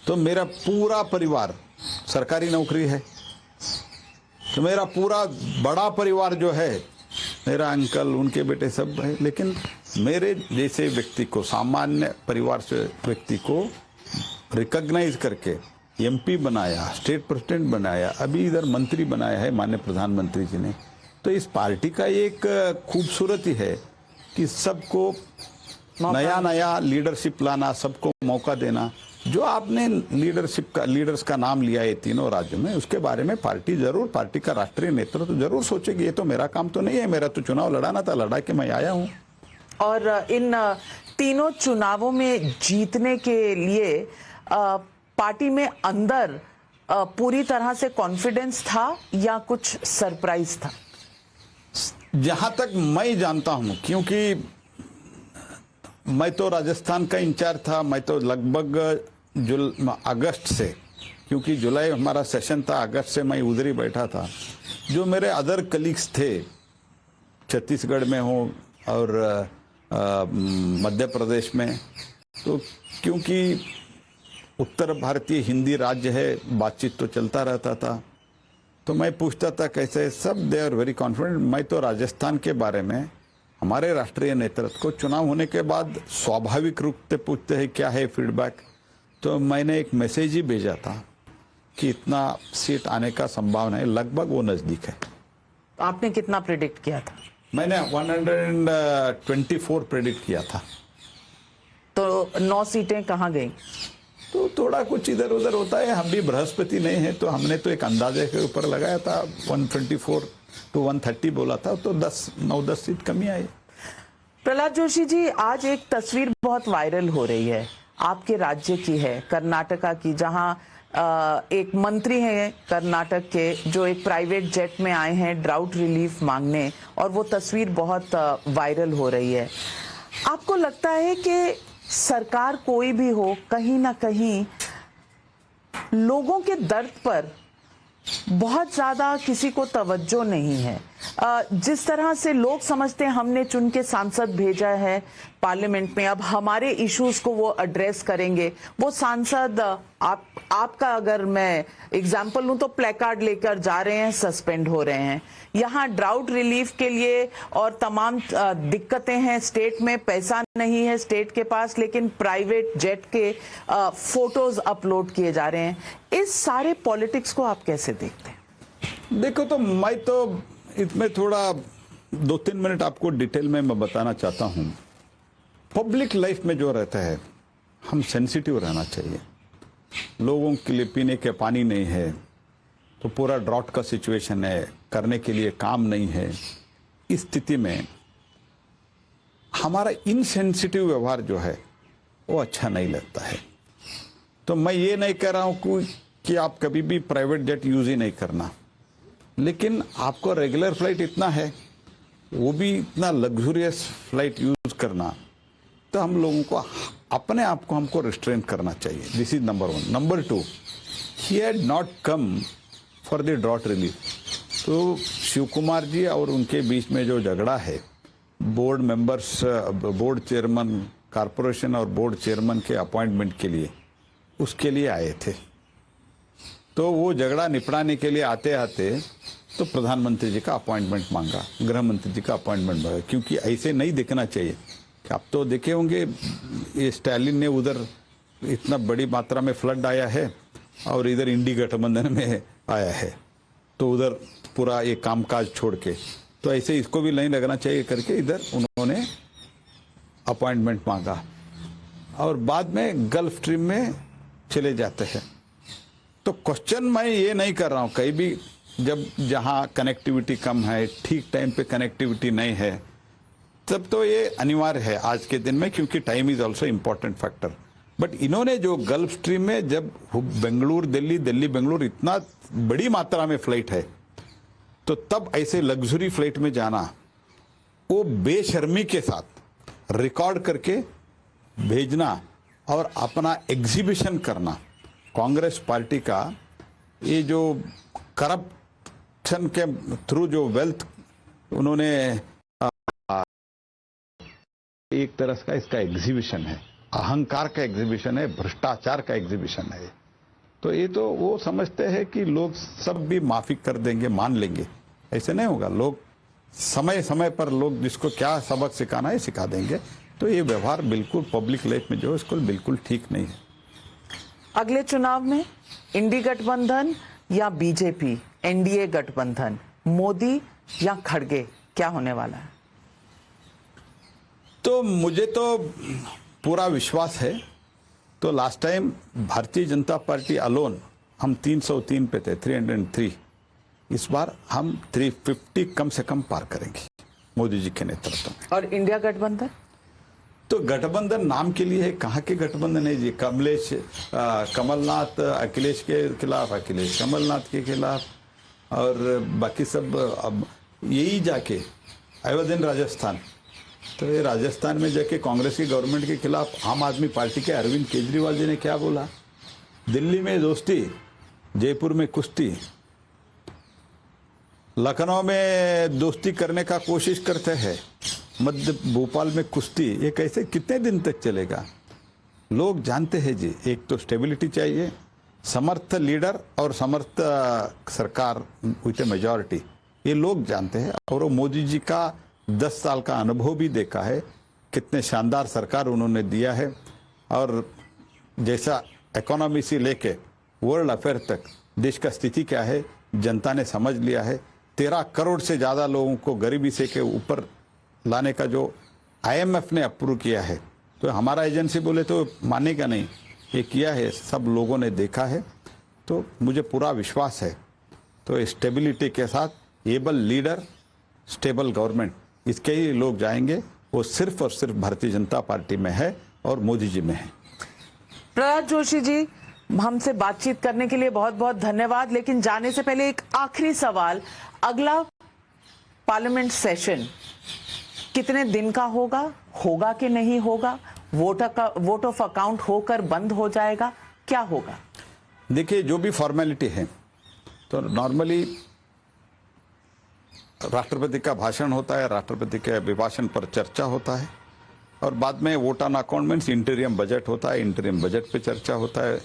तो मेरा पूरा परिवार सरकारी नौकरी है, तो मेरा पूरा बड़ा परिवार जो है, मेरा अंकल, उनके बेटे सब है। लेकिन मेरे जैसे व्यक्ति को, सामान्य परिवार से व्यक्ति को रिकॉग्नाइज करके एमपी बनाया, स्टेट प्रेसिडेंट बनाया, अभी इधर मंत्री बनाया है माननीय प्रधानमंत्री जी ने। तो इस पार्टी का एक खूबसूरती है कि सबको नया लीडरशिप लाना, सबको मौका देना। जो आपने लीडर्स का नाम लिया है तीनों राज्यों में, उसके बारे में पार्टी जरूर, पार्टी का राष्ट्रीय नेतृत्व तो जरूर सोचेगी। ये तो मेरा काम तो नहीं है, मेरा तो चुनाव लड़ाना था, लड़ा के मैं आया हूँ। और इन तीनों चुनावों में जीतने के लिए पार्टी में अंदर पूरी तरह से कॉन्फिडेंस था या कुछ सरप्राइज था? जहां तक मैं जानता हूं, क्योंकि मैं तो राजस्थान का इंचार्ज था, मैं तो लगभग अगस्त से, क्योंकि जुलाई हमारा सेशन था, अगस्त से मैं उधर ही बैठा था। जो मेरे अदर कलीग्स थे, छत्तीसगढ़ में हो और मध्य प्रदेश में, तो क्योंकि उत्तर भारतीय हिंदी राज्य है, बातचीत तो चलता रहता था, तो मैं पूछता था कैसे, सब दे आर वेरी कॉन्फिडेंट। मैं तो राजस्थान के बारे में हमारे राष्ट्रीय नेतृत्व को चुनाव होने के बाद स्वाभाविक रूप से पूछते हैं क्या है फीडबैक। तो मैंने एक मैसेज ही भेजा था कि इतना सीट आने का संभावना है, लगभग वो नजदीक है। आपने कितना प्रेडिक्ट किया था? मैंने 124 प्रेडिक्ट किया था। तो 9 सीटें कहाँ गई? तो थोड़ा कुछ इधर उधर होता है, हम भी बृहस्पति नहीं है, तो हमने तो एक अंदाजे के ऊपर लगाया था 124 टू 130 बोला था, तो 9-10 सीट कमी आई। प्रहलाद जोशी जी, आज एक तस्वीर बहुत वायरल हो रही है, आपके राज्य की है, कर्नाटका की, जहां एक मंत्री हैं कर्नाटक के जो एक प्राइवेट जेट में आए हैं ड्राउट रिलीफ मांगने, और वो तस्वीर बहुत वायरल हो रही है। आपको लगता है कि सरकार कोई भी हो, कहीं ना कहीं लोगों के दर्द पर बहुत ज्यादा किसी को तवज्जो नहीं है? जिस तरह से लोग समझते हैं हमने चुन के सांसद भेजा है पार्लियामेंट में, अब हमारे इश्यूज को वो एड्रेस करेंगे, वो सांसद आपका अगर मैं एग्जांपल लूं तो प्लेकार्ड लेकर जा रहे हैं, सस्पेंड हो रहे हैं। यहाँ ड्राउट रिलीफ के लिए और तमाम दिक्कतें हैं, स्टेट में पैसा नहीं है स्टेट के पास, लेकिन प्राइवेट जेट के फोटोज अपलोड किए जा रहे हैं। इस सारे पॉलिटिक्स को आप कैसे देखते हैं? देखो, तो मैं तो इसमें थोड़ा 2-3 मिनट आपको डिटेल में मैं बताना चाहता हूं। पब्लिक लाइफ में जो रहता है, हम सेंसिटिव रहना चाहिए। लोगों के लिए पीने के पानी नहीं है, तो पूरा ड्रॉट का सिचुएशन है, करने के लिए काम नहीं है। इस स्थिति में हमारा इनसेंसिटिव व्यवहार जो है वो अच्छा नहीं लगता है। तो मैं ये नहीं कह रहा हूं कि आप कभी भी प्राइवेट जेट यूज ही नहीं करना, लेकिन आपको रेगुलर फ्लाइट इतना है, वो भी इतना लग्जूरियस फ्लाइट यूज करना, तो हम लोगों को अपने आप को हमको रिस्ट्रेन करना चाहिए। This is number 1। Number 2, he had not come for the drought relief. तो शिव कुमार जी और उनके बीच में जो झगड़ा है, board members, board chairman, corporation और बोर्ड चेयरमैन के अपॉइंटमेंट के लिए, उसके लिए आए थे। तो वो झगड़ा निपटाने के लिए आते आते तो प्रधानमंत्री जी का अपॉइंटमेंट मांगा, गृह मंत्री जी का अपॉइंटमेंट मांगा, क्योंकि ऐसे नहीं देखना चाहिए। आप तो देखे होंगे, ये स्टालिन ने उधर इतना बड़ी मात्रा में फ्लड आया है और इधर इंडी गठबंधन में आया है, तो उधर पूरा ये कामकाज छोड़ के, तो ऐसे इसको भी नहीं लगना चाहिए करके इधर उन्होंने अपॉइंटमेंट मांगा और बाद में गल्फ स्ट्रीम में चले जाते हैं। तो क्वेश्चन मैं ये नहीं कर रहा हूँ, कहीं भी जब जहाँ कनेक्टिविटी कम है, ठीक टाइम पे कनेक्टिविटी नहीं है, तब तो ये अनिवार्य है आज के दिन में, क्योंकि time is also important factor. But इन्होंने जो गल्फ स्ट्रीम में जब बेंगलुरु दिल्ली, दिल्ली बेंगलुरु इतना बड़ी मात्रा में फ्लाइट है, तो तब ऐसे लग्जरी फ्लाइट में जाना, वो बेशर्मी के साथ रिकॉर्ड करके भेजना और अपना एग्जीबिशन करना, कांग्रेस पार्टी का ये जो करप्शन के थ्रू जो वेल्थ उन्होंने एक तरह का इसका एग्जीबिशन है, अहंकार का एग्जीबिशन है, भ्रष्टाचार का एग्जीबिशन है। तो ये तो वो समझते हैं कि लोग सब भी माफी कर देंगे, मान लेंगे। ऐसे नहीं होगा। लोग समय समय पर लोग जिसको क्या सबक सिखाना है सिखा देंगे। तो ये व्यवहार बिल्कुल पब्लिक लाइफ में जो इसको बिल्कुल ठीक नहीं है। अगले चुनाव में इंडी गठबंधन या बीजेपी एनडीए गठबंधन, मोदी या खड़गे, क्या होने वाला है? तो मुझे तो पूरा विश्वास है। तो last time Bharatiya Janata party alone हम 303 पे थे, 303। इस बार हम 350 कम से कम पार करेंगे मोदी जी के नेतृत्व में। और इंडिया गठबंधन? तो गठबंधन नाम के लिए है, कहाँ के गठबंधन है जी? कमलनाथ अखिलेश के खिलाफ, अखिलेश कमलनाथ के खिलाफ, और बाकी सब अब यही जाके अयोध्या राजस्थान। तो ये राजस्थान में जाके कांग्रेस की गवर्नमेंट के खिलाफ आम आदमी पार्टी के अरविंद केजरीवाल जी ने क्या बोला? दिल्ली में दोस्ती, जयपुर में कुश्ती, लखनऊ में दोस्ती करने का कोशिश करते हैं, मध्य भोपाल में कुश्ती। ये कैसे कितने दिन तक चलेगा? लोग जानते हैं जी, एक तो स्टेबिलिटी चाहिए, समर्थ लीडर और समर्थ सरकार विथ मेजॉरिटी, ये लोग जानते हैं। और मोदी जी का 10 साल का अनुभव भी देखा है, कितने शानदार सरकार उन्होंने दिया है। और जैसा इकोनॉमी से लेके वर्ल्ड अफेयर तक देश का स्थिति क्या है जनता ने समझ लिया है। 13 करोड़ से ज़्यादा लोगों को गरीबी से के ऊपर लाने का जो IMF ने अप्रूव किया है, तो हमारा एजेंसी बोले तो मानेगा नहीं, ये किया है, सब लोगों ने देखा है। तो मुझे पूरा विश्वास है। तो स्टेबिलिटी के साथ एबल लीडर, स्टेबल गवर्नमेंट, इसके ही लोग जाएंगे। वो सिर्फ और सिर्फ भारतीय जनता पार्टी में है और मोदी जी में है। प्रहलाद जोशी जी, हमसे बातचीत करने के लिए बहुत बहुत धन्यवाद। लेकिन जाने से पहले एक आखिरी सवाल, अगला पार्लियामेंट सेशन कितने दिन का होगा कि नहीं होगा? वोट ऑफ अकाउंट होकर बंद हो जाएगा, क्या होगा? देखिए, जो भी फॉर्मेलिटी है, तो नॉर्मली राष्ट्रपति का भाषण होता है, राष्ट्रपति के अभिभाषण पर चर्चा होता है और बाद में vote on account means interim budget होता है, इंटरियम बजट पे चर्चा होता है,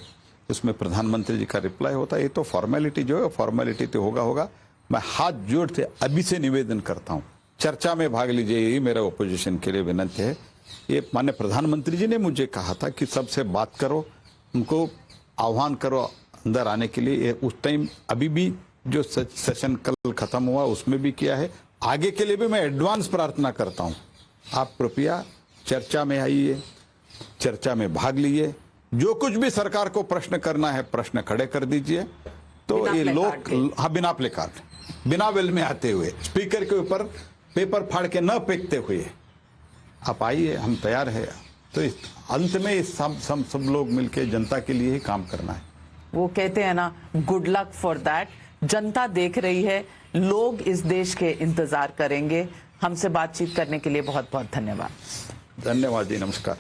उसमें प्रधानमंत्री जी का रिप्लाई होता है। ये तो फॉर्मेलिटी जो है, फॉर्मेलिटी तो होगा। मैं हाथ जोड़ के अभी से निवेदन करता हूँ, चर्चा में भाग लीजिए, यही मेरा ओपोजिशन के लिए विनती है। ये माननीय प्रधानमंत्री जी ने मुझे कहा था कि सबसे बात करो, उनको आह्वान करो अंदर आने के लिए। उस टाइम अभी भी जो सेशन कल खत्म हुआ उसमें भी किया है, आगे के लिए भी मैं एडवांस प्रार्थना करता हूँ, आप कृपया चर्चा में आइए, चर्चा में भाग लीजिए, जो कुछ भी सरकार को प्रश्न करना है प्रश्न खड़े कर दीजिए। तो ये लोग, हाँ, बिना प्ले कार्ड, बिना वेल में आते हुए, स्पीकर के ऊपर पेपर फाड़ के न फेंकते हुए आप आइए, हम तैयार है। तो इस अंत में सब लोग मिलकर जनता के लिए ही काम करना है। वो कहते हैं ना, गुड लक फॉर दैट। जनता देख रही है, लोग इस देश के इंतजार करेंगे। हमसे बातचीत करने के लिए बहुत बहुत धन्यवाद। धन्यवाद जी, नमस्कार।